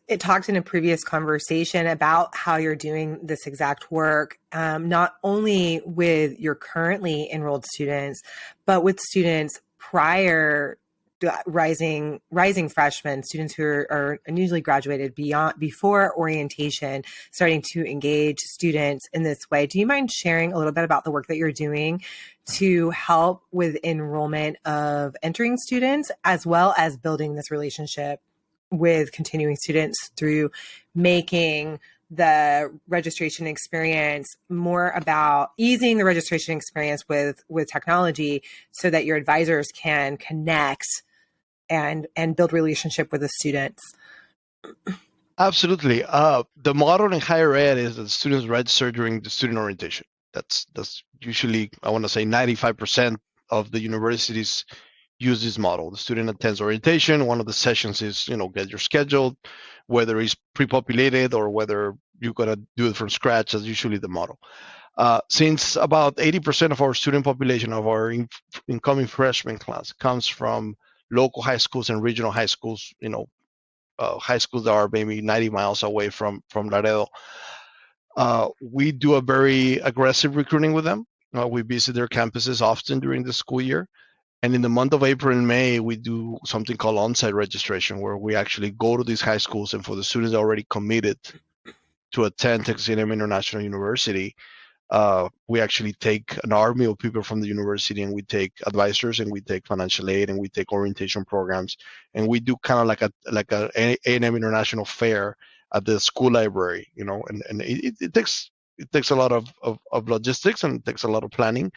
it talked in a previous conversation about how you're doing this exact work, not only with your currently enrolled students, but with students prior rising freshmen, students who are usually graduated before orientation, starting to engage students in this way. Do you mind sharing a little bit about the work that you're doing to help with enrollment of entering students, as well as building this relationship with continuing students through making the registration experience more about easing the registration experience with technology, so that your advisors can connect and build relationship with the students? Absolutely. The model in higher ed is that students register during the student orientation. That's usually, I want to say, 95% of the universities use this model. The student attends orientation. One of the sessions is, get your schedule, whether it's pre-populated or whether you're going to do it from scratch. That's usually the model. Since about 80% of our student population of our incoming freshman class comes from local high schools and regional high schools, high schools that are maybe 90 miles away from Laredo, we do a very aggressive recruiting with them. We visit their campuses often during the school year. And in the month of April and May, we do something called on-site registration, where we actually go to these high schools, and for the students already committed to attend Texas A&M International University, we actually take an army of people from the university, and we take advisors, and we take financial aid, and we take orientation programs, and we do kind of like a A&M International fair at the school library, and it takes a lot of logistics, and it takes a lot of planning.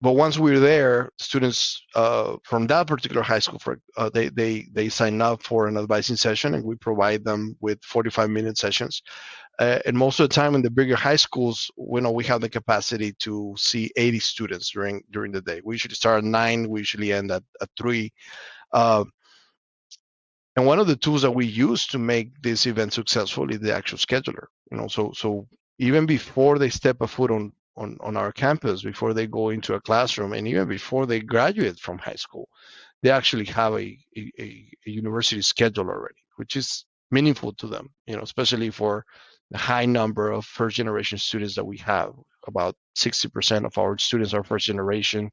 But once we're there, students from that particular high school, they sign up for an advising session, and we provide them with 45-minute sessions. And most of the time in the bigger high schools, we have the capacity to see 80 students during the day. We usually start at 9. We usually end at 3. And one of the tools that we use to make this event successful is the actual scheduler. So even before they step a foot on our campus, before they go into a classroom, and even before they graduate from high school, they actually have a university schedule already, which is meaningful to them, especially for the high number of first generation students that we have. About 60% of our students are first generation,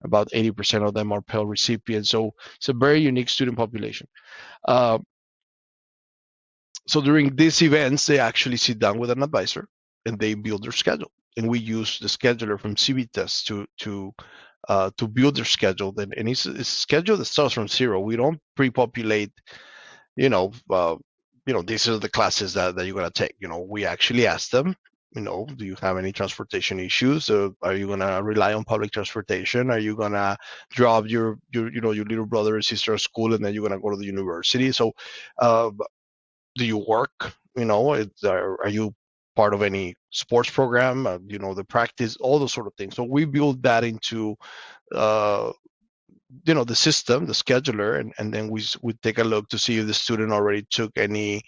about 80% of them are Pell recipients. So it's a very unique student population. So during these events, they actually sit down with an advisor and they build their schedule. And we use the scheduler from Civitas to build their schedule. And it's a schedule that starts from zero. We don't pre-populate, these are the classes that you're going to take. We actually ask them, do you have any transportation issues? Are you going to rely on public transportation? Are you going to drop your little brother or sister at school, and then you're going to go to the university? So do you work? Are you part of any sports program, the practice, all those sort of things. So we build that into, the system, the scheduler, and then we take a look to see if the student already took any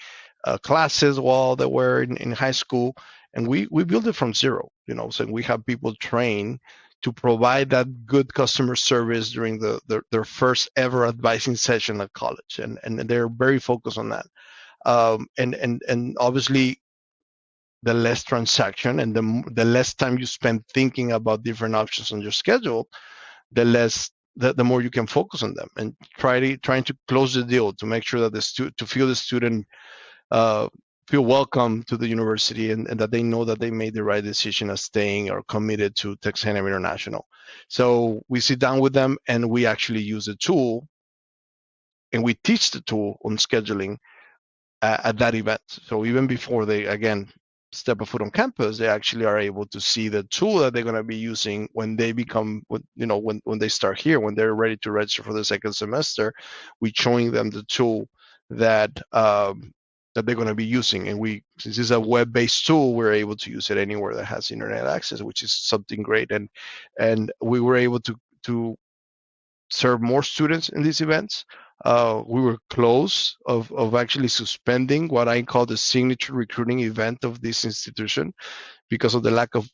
classes while they were in high school, and we build it from zero. So we have people trained to provide that good customer service during their first ever advising session at college, and they're very focused on that. And obviously, the less transaction and the less time you spend thinking about different options on your schedule, the more you can focus on them and trying to close the deal, to make sure that to feel the student feel welcome to the university, and that they know that they made the right decision of staying or committed to Texas A&M International. So we sit down with them and we actually use the tool, and we teach the tool on scheduling at that event. So even before they, again, step a foot on campus, they actually are able to see the tool that they're going to be using when they become, when they start here, when they're ready to register for the second semester. We're showing them the tool that they're going to be using. And since it's a web-based tool, we're able to use it anywhere that has internet access, which is something great. And we were able to serve more students in these events. We were close of actually suspending what I call the signature recruiting event of this institution because of the lack of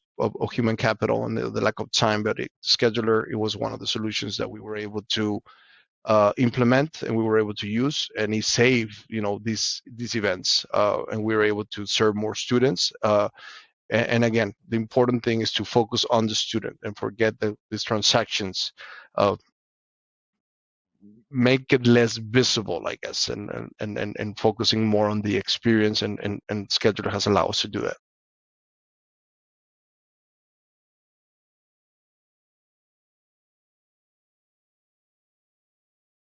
human capital and the lack of time. But scheduler, it was one of the solutions that we were able to implement, and we were able to use, and it saved these events, and we were able to serve more students. And again, the important thing is to focus on the student and forget these transactions. Make it less visible, I guess, and focusing more on the experience, and scheduler has allowed us to do that.